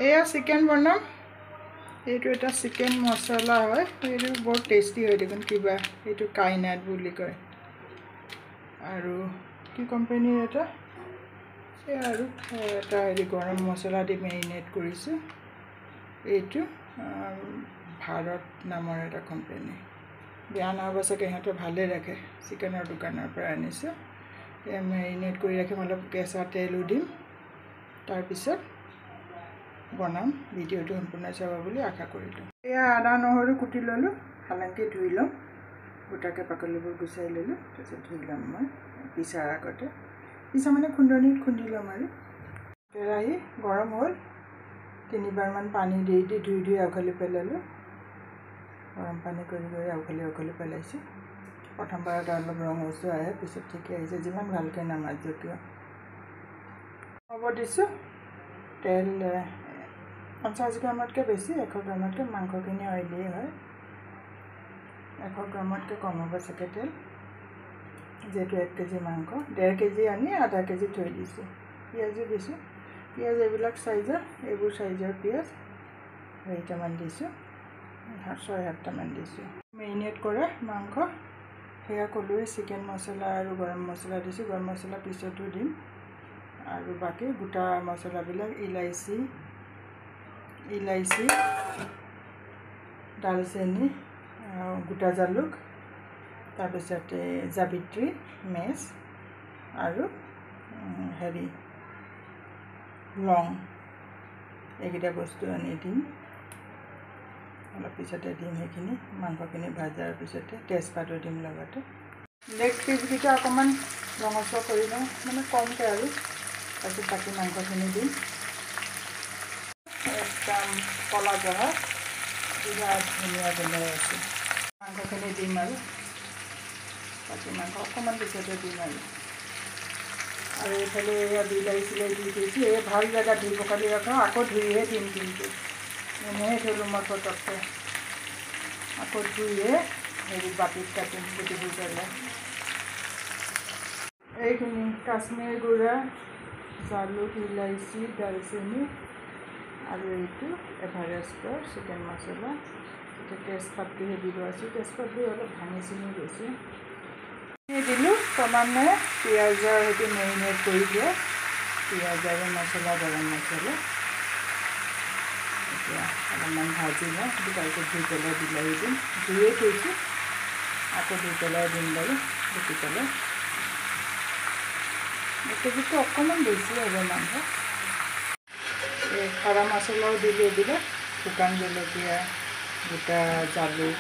এয়া চিকেন বনাম এইটো এটা চিকেন মছলা হয় এইটো বহুত টেষ্টি হয় দেখোন কিবা এইটো কাইনাট বুলি কয় আৰু কি কোম্পানীৰ এটা এই আৰু এটা হেৰি গৰম মছলা দি মেৰিনেট কৰিছোঁ এইটো ভাৰত নামৰ এটা কোম্পানী বেয়া নহ'ব চাগে সিহঁতে ভালে ৰাখে চিকেনৰ দোকানৰ পৰা আনিছোঁ এয়া মেৰিনেট কৰি ৰাখিম অলপ কেঁচা তেলো দিম তাৰপিছত বনাম ভিডিঅ'টো সম্পূৰ্ণ চাব বুলি আশা কৰিলোঁ এয়া আদা নহৰু কুটি ল'লোঁ ভালকৈ ধুই ল'ম গোটাকৈ বাকলিবোৰ গুচাই ল'লোঁ তাৰপিছত ধুই ল'ম মই পিছাৰ আগতে পিছা মানে খুন্দনিত খুন্দি ল'ম আৰু কেৰাহী গৰম হ'ল 3বাৰমান পানী দি ধুই আউখালি পেলালোঁ গৰম পানী কৰি আউখালি পেলাইছোঁ প্ৰথমবাৰত অলপ ৰঙচু আহে পিছত ঠিকে আহিছে যিমান ভালকৈ নামাজো কিয় হ'ব দিছোঁ তেল 50 গ্ৰামতকৈ বেছি 100 গ্ৰামতকৈ মাংসখিনি অইলি হয় 100 গ্ৰামতকৈ কম হ'ব চাগে তেল যেহেতু 1 কেজি মাংস 1.5 কেজি আনি আধা কেজি থৈ দিছোঁ পিঁয়াজো দিছোঁ পিঁয়াজ এইবিলাক চাইজৰ এইবোৰ চাইজৰ পিঁয়াজ 2টামান দিছোঁ 6-7টামান দিছোঁ মেৰিনেট কৰা মাংস সেয়া ক'লোৱে চিকেন মছলা আৰু গৰম মছলা দিছোঁ গৰম মছলা পিছতো দিম আৰু বাকী গোটা মছলাবিলাক ইলাইচি দালচেনি গোটা জালুক তাৰপিছতে জাবিত্ৰী মেচ আৰু হেৰি লং এইকেইটা বস্তু আনি দিম অলপ পিছতে দিম সেইখিনি মাংসখিনি ভাজাৰ পিছতে তেজপাতো দিম লগতে লেগ পিচকেইটা অকণমান ৰঙচুৱা কৰি লওঁ মানে কমকৈ আৰু তাৰপিছত বাকী মাংসখিনি দিম একদম কলা জহা বিৰাট ধুনীয়া গোন্ধাই আছে মাংসখিনি দিম আৰু বাকী মাংস অকণমান পিছতে দিম আৰু এইফালে এয়া বিলাহী চিলাহী দি থৈছোঁ এই ভাল জেগা ধুই পখালি ৰখাওঁ আকৌ ধুইহে দিম কিন্তু এনেহে থ'লোঁ মই পটককৈ আকৌ ধুইহে হেৰি বাতিত কাটিম গুটিবোৰ পেলাই এইখিনি কাশ্মীৰ গুড়া জালুক ইলাইচি দালচেনি আৰু এইটো এভাৰেষ্টৰ চিকেন মছলা এতিয়া তেজপাতটোহে দিব আছোঁ তেজপাতবোৰ অলপ ভাঙি চিঙি গৈছে দিলোঁ ক্ৰমান্বয়ে পিঁয়াজৰ সৈতে মেৰিনেট কৰি দিয়া পিঁয়াজ আৰু মছলা গৰম মছলা এতিয়া অলপমান ভাজি লওঁ তাৰপিছত ধুই পেলাই বিলাহী দিম ধুয়ে থৈছোঁ আকৌ ধুই পেলাই দিম বাৰু ধুই পেলাই কেজিটো অকণমান বেছি হ'ব মাংস এই খৰা মছলাও দিলোঁ এইবিলাক শুকান জলকীয়া গোটা জালুক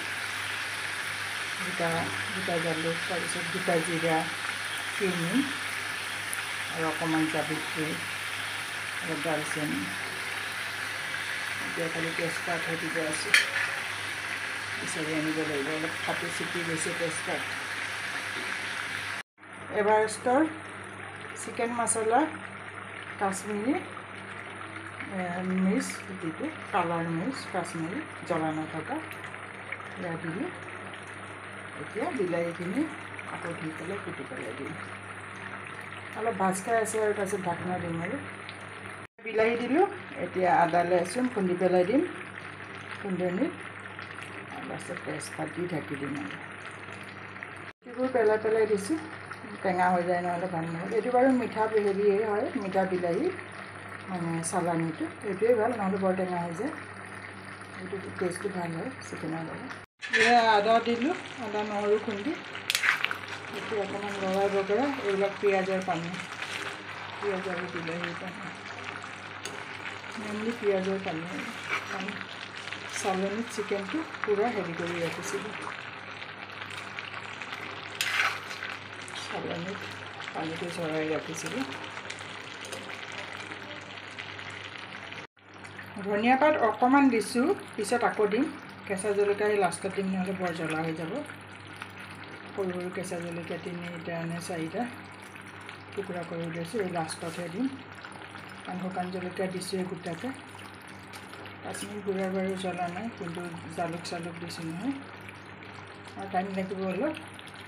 তাৰপিছত গোটা জিৰা চেনি আৰু অকণমান জাবিত্ৰী আৰু দালচেনি এতিয়া খালি তেজপাতহে দিব আছোঁ বিচাৰি আনিব লাগিব অলপ ফাটি চিটি গৈছে তেজপাত এভাৰেষ্টৰ চিকেন মছলা কাশ্মীৰী মিৰ্চ যিটো কালাৰ মিৰ্চ কাশ্মীৰী জ্বলা নথকা এয়া দিলোঁ এতিয়া বিলাহীখিনি আকৌ ধুই পেলাই কুটি পেলাই দিম অলপ ভাজ খাই আছে আৰু তাৰপিছত ঢাকনা দিম আৰু বিলাহী দিলোঁ এতিয়া আদা লহেচুন খুন্দি পেলাই দিম খুন্দনিত তাৰপাছত তেজপাত দি ঢাকি দিম আৰু এইবোৰ পেলাই দিছোঁ টেঙা হৈ যায় নহ'লে ভাল নহয় এইটো বাৰু মিঠা হেৰিয়ে হয় মিঠা বিলাহী মানে চালানীটো এইটোৱে ভাল নহ'লে বৰ টেঙা হৈ যায় এইটো টেষ্টটো ভাল হয় চিকেনৰ লগত এয়া আদা দিলোঁ আদা নহৰু খুন্দি এইটো অকণমান লৰাই বগৰাই এইবিলাক পিঁয়াজৰ পানী পিঁয়াজ আৰু বিলাহীৰ পানী মেইনলি পিঁয়াজৰ পানী চালনীত চিকেনটো পূৰা হেৰি কৰি ৰাখিছিলোঁ চালনীত পানীটো চৰাই ৰাখিছিলোঁ ধনিয়া পাত অকণমান দিছোঁ পিছত আকৌ দিম কেঁচা জলকীয়া লাষ্টত দিম নহ'লে বৰ জ্বলা হৈ যাব সৰু সৰু কেঁচা জলকীয়া 3টা নে 4টা টুকুৰা কৰি লৈছোঁ এই লাষ্টতহে দিম কাৰণ শুকান জলকীয়া দিছোঁ গোটাকৈ কাশ্মীৰ গুড়া বাৰু জ্বলা নাই কিন্তু জালুক চালুক দিছোঁ নহয় আৰু টাইম লাগিব অলপ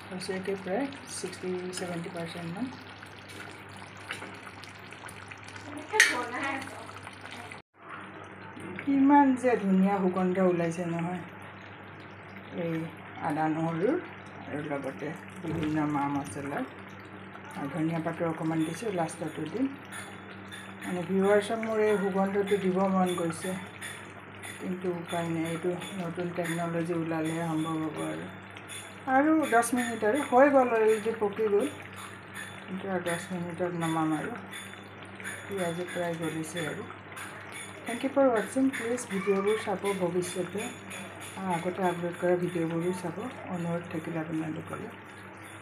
হৈছে এতিয়া প্ৰায় 60-70% মান কিমান যে ধুনীয়া সুগন্ধ ওলাইছে নহয় এই আদা নহৰুৰ আৰু লগতে বিভিন্ন মা মছলা আৰু ধনিয়া পাতৰ অকণমান দিছোঁ লাষ্টতো দিম মানে ভিউৱাৰ্ছক মোৰ এই সুগন্ধটো দিব মন গৈছে কিন্তু উপায় নাই এইটো নতুন টেকন'লজি ওলালেহে সম্ভৱ হ'ব আৰু 10 মিনিট আৰু হৈ গ'ল অলৰেডি পকি গ'ল কিন্তু আৰু 10 মিনিটত নমাম আৰু পিঁয়াজো প্ৰায় গলিছে আৰু থেংক ইউ ফৰ ৱাচিং প্লিজ ভিডিঅ'বোৰ চাব ভৱিষ্যতে আগতে আপলোড কৰা ভিডিঅ'বোৰো চাব অনুৰোধ থাকিলে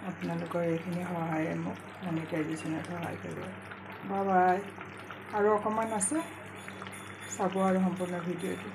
আপোনালোকৰ এইখিনি সহায়ে মোক মনিটাইজেশ্যনত সহায় কৰিব বাই বাই আৰু অকণমান আছে চাব আৰু সম্পূৰ্ণ ভিডিঅ'টো